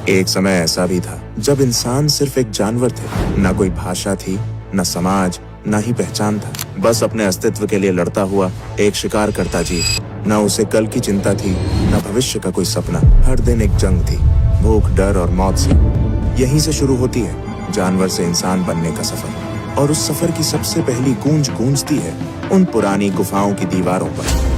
एक समय ऐसा भी था जब इंसान सिर्फ एक जानवर थे, ना कोई भाषा थी, ना समाज, ना ही पहचान था। बस अपने अस्तित्व के लिए लड़ता हुआ एक शिकार करता जीव। ना उसे कल की चिंता थी, ना भविष्य का कोई सपना। हर दिन एक जंग थी, भूख, डर और मौत से। यहीं से शुरू होती है जानवर से इंसान बनने का सफर। और उस सफर की सबसे पहली गूंज गूंजती है उन पुरानी गुफाओं की दीवारों पर।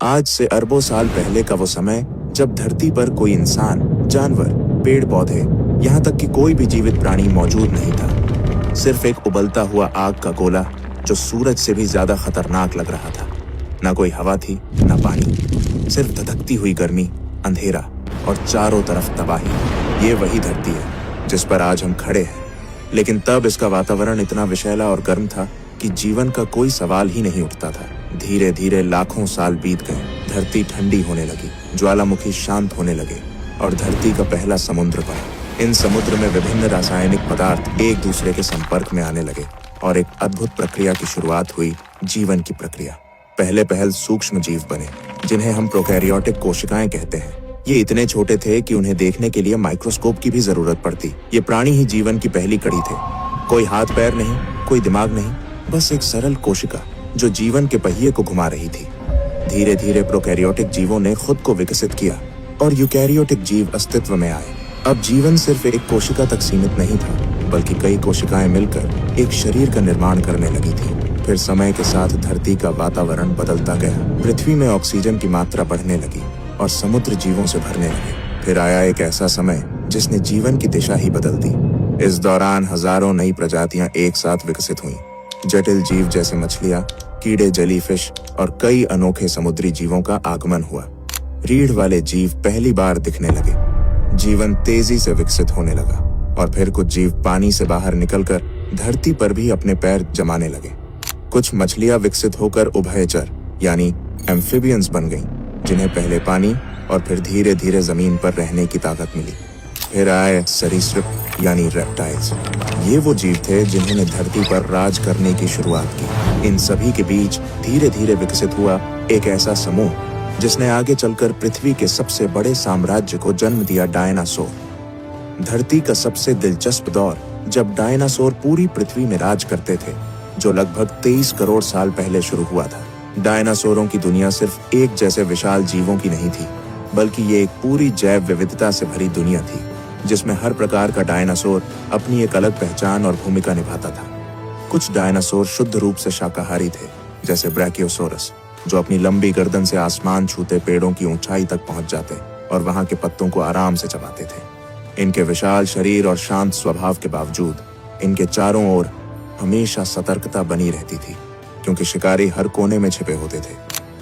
आज से अरबों साल पहले का वो समय जब धरती पर कोई इंसान, जानवर, पेड़ पौधे, यहाँ तक कि कोई भी जीवित प्राणी मौजूद नहीं था। सिर्फ एक उबलता हुआ आग का गोला जो सूरज से भी ज्यादा खतरनाक लग रहा था। ना कोई हवा थी, ना पानी, सिर्फ धधकती हुई गर्मी, अंधेरा और चारों तरफ तबाही। ये वही धरती है जिस पर आज हम खड़े हैं। लेकिन तब इसका वातावरण इतना विषैला और गर्म था कि जीवन का कोई सवाल ही नहीं उठता था। धीरे धीरे लाखों साल बीत गए। धरती ठंडी होने लगी, ज्वालामुखी शांत होने लगे और धरती का पहला समुद्र बना। इन समुद्र में विभिन्न रासायनिक पदार्थ एक दूसरे के संपर्क में आने लगे और एक अद्भुत प्रक्रिया की शुरुआत हुई, जीवन की प्रक्रिया। पहले पहल सूक्ष्म जीव बने, जिन्हें हम प्रोकैरियोटिक कोशिकाएं कहते हैं। ये इतने छोटे थे कि उन्हें देखने के लिए माइक्रोस्कोप की भी जरूरत पड़ती। ये प्राणी ही जीवन की पहली कड़ी थे। कोई हाथ पैर नहीं, कोई दिमाग नहीं, बस एक सरल कोशिका जो जीवन के पहिए को घुमा रही थी। धीरे धीरे प्रोकैरियोटिक जीवों ने खुद को विकसित किया और यूकैरियोटिक जीव अस्तित्व में आए। अब जीवन सिर्फ एक कोशिका तक सीमित नहीं था, बल्कि कई कोशिकाएं मिलकर एक शरीर का निर्माण करने लगी थी। फिर समय के साथ धरती का वातावरण बदलता गया। पृथ्वी में ऑक्सीजन की मात्रा बढ़ने लगी और समुद्र जीवों से भरने लगे। फिर आया एक ऐसा समय जिसने जीवन की दिशा ही बदल दी। इस दौरान हजारों नई प्रजातियां एक साथ विकसित हुईं। जटिल जीव जैसे मछलियां, कीड़े, जेलीफिश और कई अनोखे समुद्री जीवों का आगमन हुआ। रीढ़ वाले जीव पहली बार दिखने लगे। जीवन तेजी से विकसित होने लगा और फिर कुछ जीव पानी से बाहर निकलकर धरती पर भी अपने पैर जमाने लगे। कुछ मछलियां विकसित होकर उभयचर यानी एम्फिबियंस बन गईं, जिन्हें पहले पानी और फिर धीरे धीरे जमीन पर रहने की ताकत मिली। फिर आए सरीसृप यानी रेप्टाइल्स। ये वो जीव थे जिन्होंने धरती पर राज करने की शुरुआत की। इन सभी के बीच धीरे धीरे विकसित हुआ एक ऐसा समूह जिसने आगे चलकर पृथ्वी के सबसे बड़े साम्राज्य को जन्म दिया, डायनासोर। धरती का सबसे दिलचस्प दौर जब डायनासोर पूरी पृथ्वी में राज करते थे, जो लगभग 23 करोड़ साल पहले शुरू हुआ था। डायनासोरों की दुनिया सिर्फ एक जैसे विशाल जीवों की नहीं थी, बल्कि ये एक पूरी जैव विविधता से भरी दुनिया थी, जिसमें हर प्रकार का डायनासोर अपनी एक अलग पहचान और भूमिका निभाता था। कुछ डायनासोर शुद्ध रूप से शाकाहारी थे, जैसे ब्रैकियोसोरस, जो अपनी लंबी गर्दन से आसमान छूते पेड़ों की ऊंचाई तक पहुंच जाते और वहां के पत्तों को आराम से चबाते थे। इनके विशाल शरीर और शांत स्वभाव के बावजूद इनके चारों ओर हमेशा सतर्कता बनी रहती थी, क्योंकि शिकारी हर कोने में छिपे होते थे।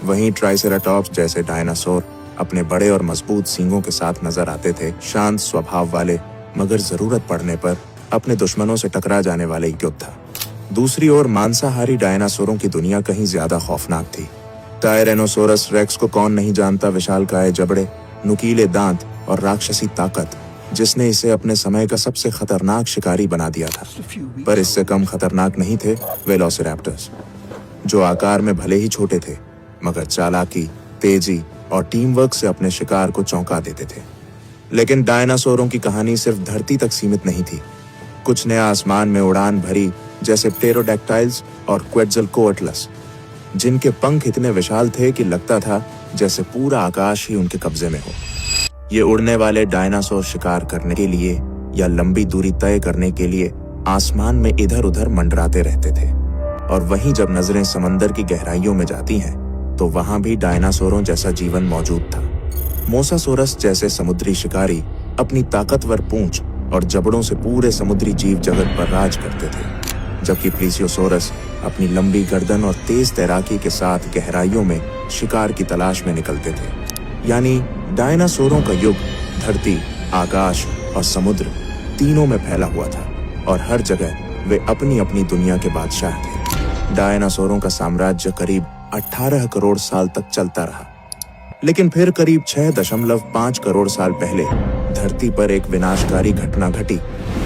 वहीं ट्राइसेराटॉप्स जैसे डायनासोर अपने बड़े और मजबूत सींगों के साथ नजर आते थे, शांत स्वभाव वाले, मगर जरूरत पड़ने पर अपने दुश्मनों से टकरा जाने वाले योद्धा। दूसरी ओर मांसाहारी डायनासोरों की दुनिया कहीं ज्यादा खौफनाक थी। टायरेनोसोरस रेक्स को कौन नहीं जानता, विशालकाय जबड़े, नुकीले दांत और राक्षसी ताकत, जिसने इसे अपने समय का सबसे खतरनाक शिकारी बना दिया था। पर इससे कम खतरनाक नहीं थे वेलोसिरैप्टर्स, जो आकार में भले ही छोटे थे, मगर चालाकी, तेजी और टीम वर्क से अपने शिकार को चौंका देते थे। लेकिन डायनासोरों की कहानी सिर्फ धरती तक सीमित नहीं थी। कुछ ने आसमान में उड़ान भरी, जैसे प्टेरोडैक्टाइल्स और क्वेट्ज़लकोअट्लस, जिनके पंख इतने विशाल थे कि लगता था जैसे पूरा आकाश ही उनके कब्जे में हो। ये उड़ने वाले डायनासोर शिकार करने के लिए या लंबी दूरी तय करने के लिए आसमान में इधर उधर मंडराते रहते थे। और वहीं जब नजरें समंदर की गहराइयों में जाती हैं, तो वहां भी डायनासोरों जैसा जीवन मौजूद था। मोसासोरस जैसे समुद्री शिकारी अपनी ताकतवर पूंछ और जबड़ों से पूरे समुद्री जीव जगत पर राज करते थे, जबकि प्लीसियोसोरस अपनी लंबी गर्दन और तेज तैराकी के साथ गहराइयों में शिकार की तलाश में निकलते थे। यानी डायनासोरों का युग धरती, आकाश और समुद्र तीनों में फैला हुआ था और हर जगह वे अपनी अपनी दुनिया के बादशाह थे। डायनासोरों का साम्राज्य करीब 18 करोड़ साल तक चलता रहा, लेकिन फिर करीब 6.5 करोड़ साल पहले धरती पर एक विनाशकारी घटना घटी।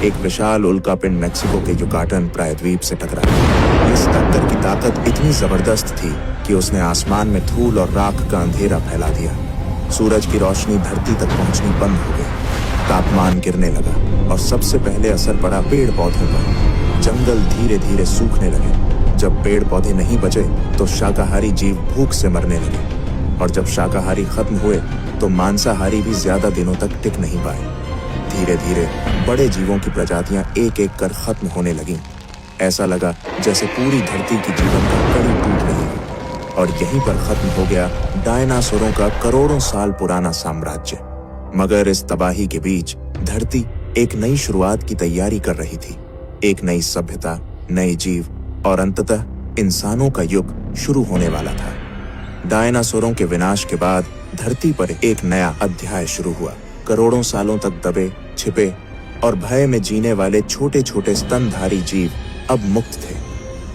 एक विशाल उल्कापिंड मेक्सिको के युकाटन प्रायद्वीप से टकराया। इस टक्कर की ताकत इतनी जबरदस्त थी कि उसने आसमान में धूल और राख का अंधेरा फैला दिया। सूरज की रोशनी धरती तक पहुंचनी बंद हो गई, तापमान गिरने लगा और सबसे पहले असर पड़ा पेड़ पौधों पर। जंगल धीरे धीरे सूखने लगे। जब पेड़ पौधे नहीं बचे तो शाकाहारी जीव भूख से मरने लगे, और जब शाकाहारी खत्म हुए तो मांसाहारी भी ज्यादा दिनों तक टिक नहीं पाए। धीरे धीरे बड़े जीवों की प्रजातियां एक एक कर खत्म होने लगीं। ऐसा लगा जैसे पूरी धरती की जीवन का कड़ी टूट रही है। और यहीं पर खत्म हो गया डायनासोरों का करोड़ों साल पुराना साम्राज्य। मगर इस तबाही के बीच धरती एक नई शुरुआत की तैयारी कर रही थी। एक नई सभ्यता, नए जीव और अंततः इंसानों का युग शुरू होने वाला था। डायनासोरों के विनाश के बाद धरती पर एक नया अध्याय शुरू हुआ। करोड़ों सालों तक दबे, छिपे और भय में जीने वाले छोटे छोटे स्तनधारी जीव अब मुक्त थे।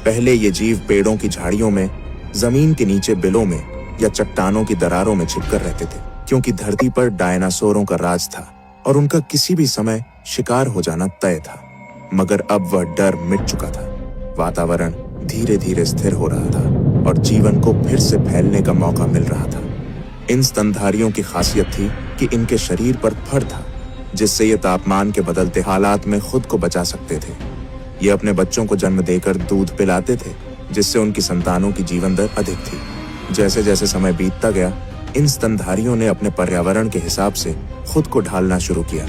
पहले ये जीव पेड़ों की झाड़ियों में, जमीन के नीचे बिलों में या चट्टानों की दरारों में छिपकर रहते थे, क्योंकि धरती पर डायनासोरों का राज था और उनका किसी भी समय शिकार हो जाना तय था। मगर अब वह डर मिट चुका था। वातावरण धीरे धीरे स्थिर हो रहा था और जीवन को फिर से फैलने का मौका मिल रहा था। इन स्तनधारियों की खासियत थी कि इनके शरीर पर फर था, जिससे ये तापमान के बदलते हालात में खुद को बचा सकते थे। ये अपने बच्चों को जन्म देकर दूध पिलाते थे, जिससे उनकी संतानों की जीवन दर अधिक थी। जैसे जैसे समय बीतता गया, इन स्तनधारियों ने अपने पर्यावरण के हिसाब से खुद को ढालना शुरू किया।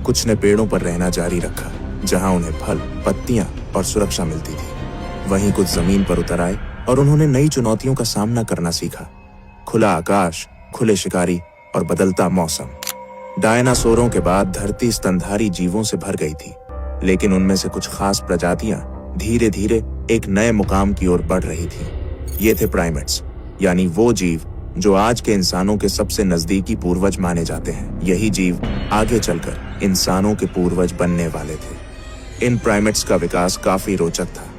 कुछ ने पेड़ों पर रहना जारी रखा, जहां उन्हें फल, पत्तियां और सुरक्षा मिलती थी। वहीं कुछ जमीन पर उतर आए और उन्होंने नई चुनौतियों का सामना करना सीखा। खुला आकाश, खुले शिकारी और बदलता मौसम। डायनासोरों के बाद धरती स्तनधारी जीवों से भर गई थी, लेकिन उनमें से कुछ खास प्रजातियां धीरे धीरे एक नए मुकाम की ओर बढ़ रही थी। ये थे प्राइमेट्स, यानी वो जीव जो आज के इंसानों के सबसे नजदीकी पूर्वज माने जाते हैं। यही जीव आगे चलकर इंसानों के पूर्वज बनने वाले थे। इन प्राइमेट्स का विकास काफी रोचक था।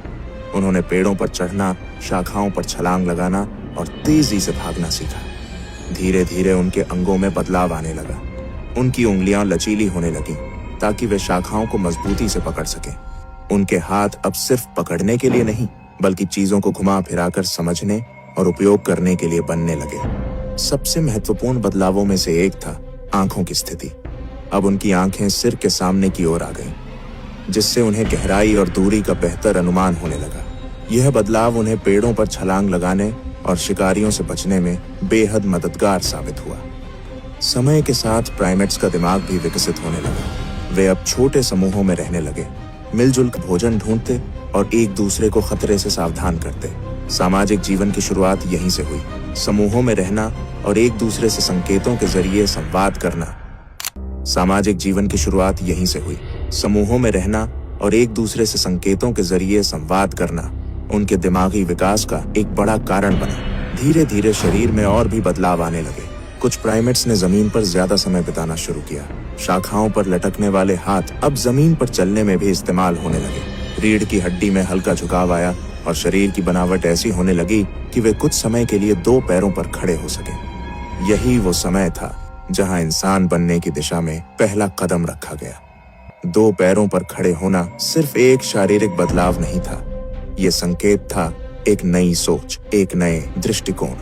उन्होंने पेड़ों पर चढ़ना, शाखाओं पर छलांग लगाना और तेजी से भागना सीखा। धीरे धीरे उनके अंगों में बदलाव आने लगा। उनकी उंगलियां लचीली होने लगीं ताकि वे शाखाओं को मजबूती से पकड़ सकें। उनके हाथ अब सिर्फ पकड़ने के लिए नहीं, बल्कि चीजों को घुमा फिराकर समझने और उपयोग करने के लिए बनने लगे। सबसे महत्वपूर्ण बदलावों में से एक था आंखों की स्थिति। अब उनकी आंखें सिर के सामने की ओर आ गईं, जिससे उन्हें गहराई और दूरी का बेहतर अनुमान होने लगा। यह बदलाव उन्हें पेड़ों पर छलांग लगाने और शिकारियों से बचने में बेहद मददगार साबित हुआ। समय के साथ प्राइमेट्स का दिमाग भी विकसित होने लगा। वे अब छोटे समूहों में रहने लगे, मिलजुल कर भोजन ढूंढते और एक दूसरे को खतरे से सावधान करते। सामाजिक जीवन की शुरुआत यहीं से हुई। समूहों में रहना और एक दूसरे से संकेतों के जरिए संवाद करना। सामाजिक जीवन की शुरुआत यहीं से हुई। समूहों में रहना और एक दूसरे से संकेतों के जरिए संवाद करना उनके दिमागी विकास का एक बड़ा कारण बना। धीरे धीरे शरीर में और भी बदलाव आने लगे। कुछ प्राइमेट्स ने जमीन पर ज्यादा समय बिताना शुरू किया। शाखाओं पर लटकने वाले हाथ अब जमीन पर चलने में भी इस्तेमाल होने लगे। रीढ़ की हड्डी में हल्का झुकाव आया और शरीर की बनावट ऐसी होने लगी कि वे कुछ समय के लिए दो पैरों पर खड़े हो सके। यही वो समय था जहां इंसान बनने की दिशा में पहला कदम रखा गया। दो पैरों पर खड़े होना सिर्फ एक शारीरिक बदलाव नहीं था, ये संकेत था एक नई सोच, एक नए दृष्टिकोण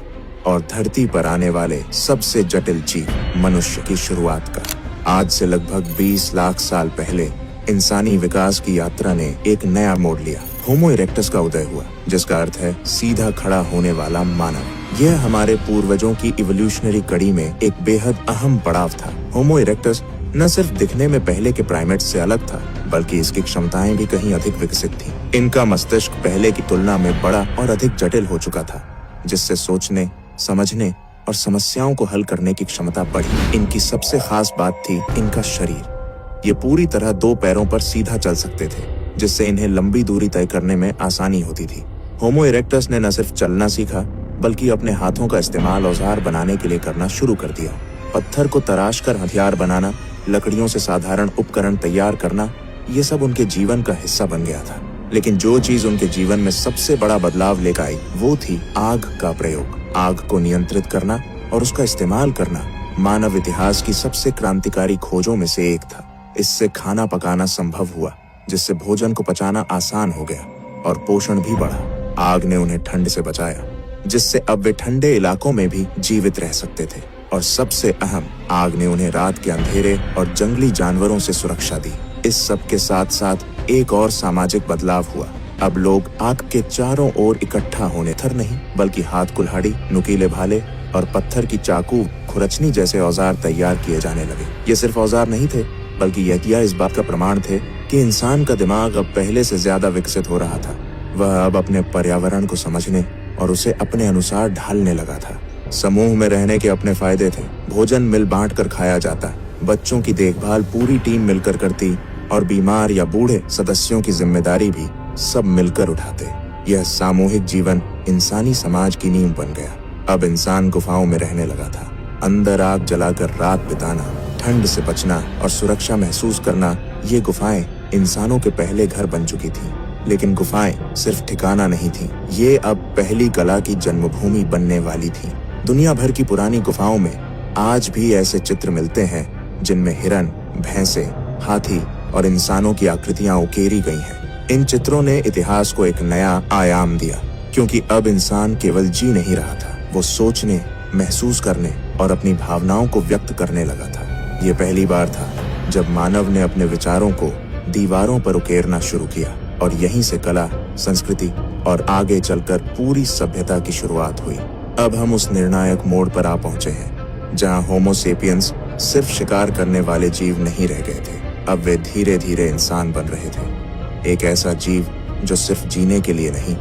और धरती पर आने वाले सबसे जटिल जीव मनुष्य की शुरुआत का। आज से लगभग 20 लाख साल पहले इंसानी विकास की यात्रा ने एक नया मोड़ लिया। होमो इरेक्टस का उदय हुआ, जिसका अर्थ है सीधा खड़ा होने वाला मानव। यह हमारे पूर्वजों की इवोल्यूशनरी कड़ी में एक बेहद अहम पड़ाव था। होमो इरेक्टस न सिर्फ दिखने में पहले के प्राइमेट्स से अलग था, बल्कि इसकी क्षमताएं भी कहीं अधिक विकसित थीं। इनका मस्तिष्क पहले की तुलना में बड़ा और अधिक जटिल हो चुका था, जिससे सोचने, समझने और समस्याओं को हल करने की क्षमता बढ़ी। इनकी सबसे खास बात थी इनका शरीर। ये पूरी तरह दो पैरों पर सीधा चल सकते थे, जिससे इन्हें लंबी दूरी तय करने में आसानी होती थी। होमो इरेक्टस ने न सिर्फ चलना सीखा, बल्कि अपने हाथों का इस्तेमाल औजार बनाने के लिए करना शुरू कर दिया। पत्थर को तराश कर हथियार बनाना, लकड़ियों से साधारण उपकरण तैयार करना, ये सब उनके जीवन का हिस्सा बन गया था। लेकिन जो चीज उनके जीवन में सबसे बड़ा बदलाव लेकर आई वो थी आग का प्रयोग। आग को नियंत्रित करना और उसका इस्तेमाल करना मानव इतिहास की सबसे क्रांतिकारी खोजों में से एक था। इससे खाना पकाना संभव हुआ, जिससे भोजन को पचाना आसान हो गया और पोषण भी बढ़ा। आग ने उन्हें ठंड से बचाया, जिससे अब वे ठंडे इलाकों में भी जीवित रह सकते थे और सबसे अहम, आग ने उन्हें रात के अंधेरे और जंगली जानवरों से सुरक्षा दी। इस सब के साथ साथ एक और सामाजिक बदलाव हुआ। अब लोग आग के चारों ओर इकट्ठा होने थर नहीं, बल्कि हाथ कुल्हाड़ी, नुकीले भाले और पत्थर की चाकू, खुरचनी जैसे औजार तैयार किए जाने लगे। ये सिर्फ औजार नहीं थे, बल्कि यह इस बात का प्रमाण थे कि इंसान का दिमाग अब पहले से ज्यादा विकसित हो रहा था। वह अब अपने पर्यावरण को समझने और उसे अपने अनुसार ढालने लगा था। समूह में रहने के अपने फायदे थे। भोजन मिल बांट कर खाया जाता, बच्चों की देखभाल पूरी टीम मिलकर करती और बीमार या बूढ़े सदस्यों की जिम्मेदारी भी सब मिलकर उठाते। यह सामूहिक जीवन इंसानी समाज की नींव बन गया। अब इंसान गुफाओं में रहने लगा था। अंदर आग जलाकर रात बिताना, ठंड से बचना और सुरक्षा महसूस करना, ये गुफाएं इंसानों के पहले घर बन चुकी थीं। लेकिन गुफाएं सिर्फ ठिकाना नहीं थीं, ये अब पहली कला की जन्मभूमि बनने वाली थीं। दुनिया भर की पुरानी गुफाओं में आज भी ऐसे चित्र मिलते हैं जिनमें हिरन, भैंसे, हाथी और इंसानों की आकृतियां उकेरी गई हैं। इन चित्रों ने इतिहास को एक नया आयाम दिया, क्योंकि अब इंसान केवल जी नहीं रहा था, वो सोचने, महसूस करने और अपनी भावनाओं को व्यक्त करने लगा था। ये पहली बार था जब मानव ने अपने विचारों को दीवारों पर उकेरना शुरू किया, और यहीं से कला, संस्कृति और आगे चलकर पूरी सभ्यता की शुरुआत हुई। अब हम उस निर्णायक मोड़ पर आ पहुंचे हैं जहां होमो सेपियंस सिर्फ शिकार करने वाले जीव नहीं रह गए थे। अब वे धीरे धीरे इंसान बन रहे थे, एक ऐसा जीव जो सिर्फ जीने के लिए नहीं,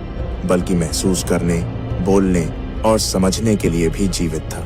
बल्कि महसूस करने, बोलने और समझने के लिए भी जीवित था।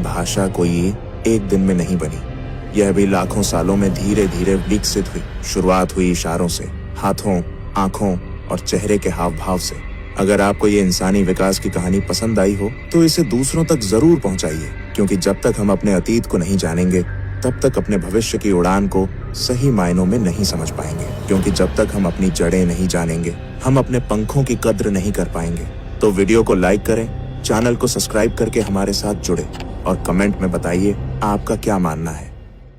भाषा कोई एक दिन में नहीं बनी, यह भी लाखों सालों में धीरे धीरे विकसित हुई। शुरुआत हुई इशारों से, हाथों, आंखों और चेहरे के हाव भाव से। अगर आपको ये इंसानी विकास की कहानी पसंद आई हो तो इसे दूसरों तक जरूर पहुंचाइए, क्योंकि जब तक हम अपने अतीत को नहीं जानेंगे तब तक अपने भविष्य की उड़ान को सही मायनों में नहीं समझ पाएंगे। क्योंकि जब तक हम अपनी जड़ें नहीं जानेंगे, हम अपने पंखों की कद्र नहीं कर पाएंगे। तो वीडियो को लाइक करें, चैनल को सब्सक्राइब करके हमारे साथ जुड़े और कमेंट में बताइए आपका क्या मानना है।